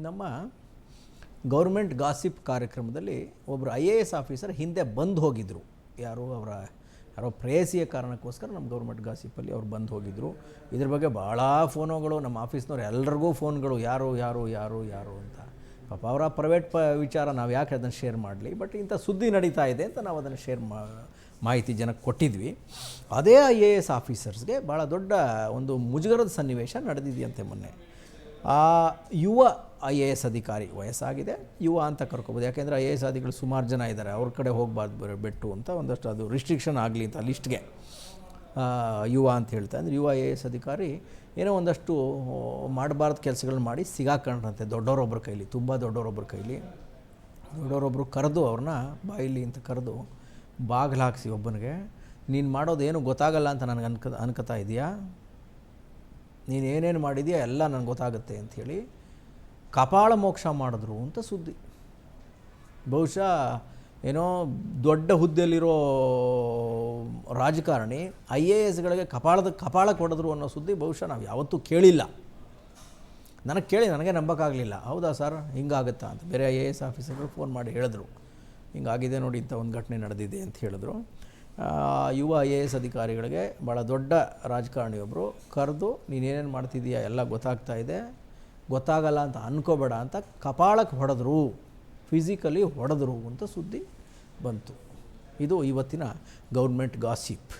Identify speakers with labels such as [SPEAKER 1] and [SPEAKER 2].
[SPEAKER 1] ನಮ್ಮ government gossip ಕಾರ್ಯಕ್ರಮದಲ್ಲಿ ಒಬ್ಬರು IAS ಆಫೀಸರ್ ಹಿಂದೆ ಬಂದು ಹೋಗಿದ್ದರು. ಯಾರೋ ಪ್ರೇಯಸಿಯ ಕಾರಣಕ್ಕೋಸ್ಕರ ನಮ್ಮ ಗೌರ್ಮೆಂಟ್ ಗಾಸಿಪ್ಪಲ್ಲಿ ಅವ್ರು ಬಂದು ಹೋಗಿದ್ದರು. ಇದ್ರ ಬಗ್ಗೆ ಭಾಳ ಫೋನುಗಳು, ನಮ್ಮ ಆಫೀಸ್ನವ್ರು ಎಲ್ಲರಿಗೂ ಫೋನ್ಗಳು, ಯಾರು ಅಂತ. ಪಾಪ ಅವರ ಪ್ರೈವೇಟ್ ವಿಚಾರ, ನಾವು ಯಾಕೆ ಅದನ್ನು ಶೇರ್ ಮಾಡಲಿ, ಬಟ್ ಇಂಥ ಸುದ್ದಿ ನಡೀತಾ ಇದೆ ಅಂತ ನಾವು ಅದನ್ನು ಮಾಹಿತಿ ಜನಕ್ಕೆ ಕೊಟ್ಟಿದ್ವಿ. ಅದೇ IAS ಆಫೀಸರ್ಸ್ಗೆ ಭಾಳ ದೊಡ್ಡ ಒಂದು ಮುಜುಗರದ ಸನ್ನಿವೇಶ ನಡೆದಿದೆಯಂತೆ ಮೊನ್ನೆ. ಆ ಯುವ IAS ಅಧಿಕಾರಿ, ವಯಸ್ಸಾಗಿದೆ, ಯುವ ಅಂತ ಕರ್ಕೊಬೋದು, ಯಾಕೆಂದರೆ IAS ಅಧಿಕಾರಿಗಳು ಸುಮಾರು ಜನ ಇದ್ದಾರೆ, ಅವ್ರ ಕಡೆ ಹೋಗಬಾರ್ದು ಬೆಟ್ಟು ಅಂತ ಒಂದಷ್ಟು ಅದು ರಿಸ್ಟ್ರಿಕ್ಷನ್ ಆಗಲಿ ಅಂತ ಲಿಸ್ಟ್ಗೆ ಯುವ ಅಂತ ಹೇಳ್ತಾ ಅಂದರೆ ಯುವ IAS ಅಧಿಕಾರಿ ಏನೋ ಒಂದಷ್ಟು ಮಾಡಬಾರ್ದು ಕೆಲಸಗಳನ್ನ ಮಾಡಿ ಸಿಗಾಕೊಂಡ್ರಂತೆ ದೊಡ್ಡವರೊಬ್ಬರ ಕೈಲಿ, ತುಂಬ ದೊಡ್ಡವರೊಬ್ಬರ ಕೈಲಿ. ದೊಡ್ಡವರೊಬ್ಬರು ಕರೆದು ಅವ್ರನ್ನ ಬಾಯಿಲಿ ಅಂತ ಕರೆದು ಬಾಗಿಲು ಹಾಕಿಸಿ ಒಬ್ಬನಿಗೆ, ನೀನು ಮಾಡೋದೇನು ಗೊತ್ತಾಗಲ್ಲ ಅಂತ ನನಗೆ ಅನ್ಕೋತಾ ಇದೆಯಾ, ನೀನು ಏನೇನು ಮಾಡಿದೆಯಾ ಎಲ್ಲ ನನಗೆ ಗೊತ್ತಾಗುತ್ತೆ ಅಂಥೇಳಿ ಕಪಾಳ ಮೋಕ್ಷ ಮಾಡಿದ್ರು ಅಂತ ಸುದ್ದಿ. ಬಹುಶಃ ಏನೋ ದೊಡ್ಡ ಹುದ್ದೆಯಲ್ಲಿರೋ ರಾಜಕಾರಣಿ IASಗಳಿಗೆ ಕಪಾಳ ಕೊಡಿದ್ರು ಅನ್ನೋ ಸುದ್ದಿ ಬಹುಶಃ ನಾವು ಯಾವತ್ತೂ ಕೇಳಿಲ್ಲ. ನನಗೆ ನಂಬೋಕ್ಕಾಗಲಿಲ್ಲ. ಹೌದಾ ಸರ್, ಹಿಂಗಾಗುತ್ತಾ ಅಂತ ಬೇರೆ IAS ಆಫೀಸರ್ಗಳು ಫೋನ್ ಮಾಡಿ ಹೇಳಿದ್ರು, ಹಿಂಗಾಗಿದೆ ನೋಡಿ, ಇಂಥ ಒಂದು ಘಟನೆ ನಡೆದಿದೆ ಅಂತ ಹೇಳಿದ್ರು. ಯುವ IAS ಅಧಿಕಾರಿಗಳಿಗೆ ಭಾಳ ದೊಡ್ಡ ರಾಜಕಾರಣಿಯೊಬ್ಬರು ಕರೆದು, ನೀನೇನೇನು ಮಾಡ್ತಿದ್ದೀಯಾ ಎಲ್ಲ ಗೊತ್ತಾಗ್ತಾ ಇದೆ, ಗೊತ್ತಾಗಲ್ಲ ಅಂತ ಅನ್ಕೋಬೇಡ ಅಂತ ಕಪಾಳಕ್ಕೆ ಹೊಡೆದ್ರು, ಫಿಸಿಕಲಿ ಹೊಡೆದ್ರು ಅಂತ ಸುದ್ದಿ ಬಂತು. ಇದು ಇವತ್ತಿನ ಗೌರ್ಮೆಂಟ್ ಗಾಸಿಪ್.